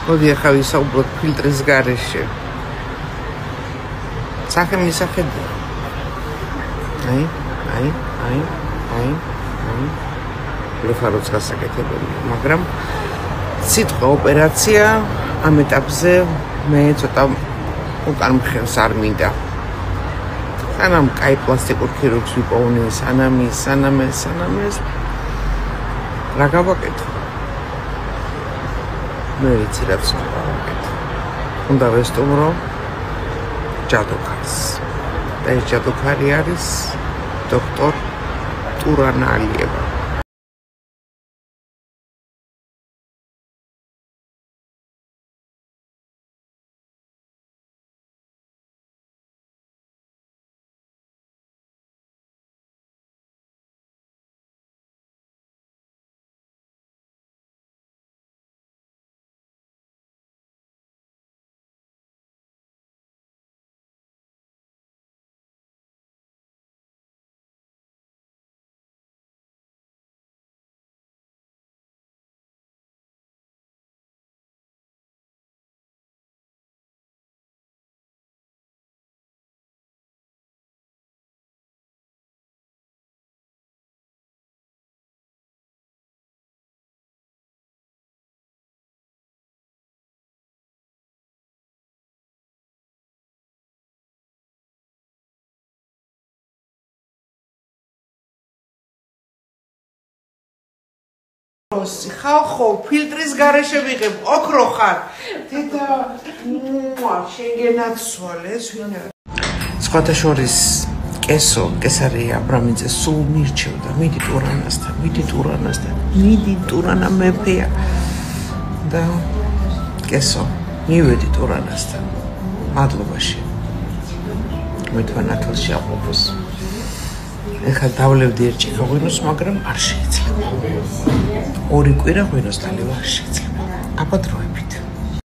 მოდი ახლა ვისაუბროთ ფილტრის გარეშე. სახე მისახედა. აი. ლეფაროც გასაკეთებელი, მაგრამ სიტყვა ოპერაცია ამ ეტაპზე მე ცოტა უკან მხევს არ მინდა. სანამ კაი პლასტიკურ ქირურგს ვიპოვნი, სანამ ეს რა გავაკეთო? მე ვიცი რაც უნდა გავაკეთო. უნდა ვესტუმრო ჯადოქარს. და ეს ჯადოქარი არის დოქტორ ტურანა ალიევა. ხალხო, ფილტრის გარეშე ვიღებ, ოქრო ხარ. დედა, შენგენაც სვალეს, ვინ არის? სხვათა შორის კესო, კესარი აბრამიძე სულ მირჩევდა, მიდი ტურანასთან, მიდი ტურანა მეფეა. და კესო, მივედი ტურანასთან. მადლობაში. მე თქვენ ათელში აყოფოს. ეხლა დავლევდი ერთში გაღვინოს, მაგრამ არ შეიძლება. ორი კვირა ღვინოს დალევა არ შეიძლება. აბა დროები.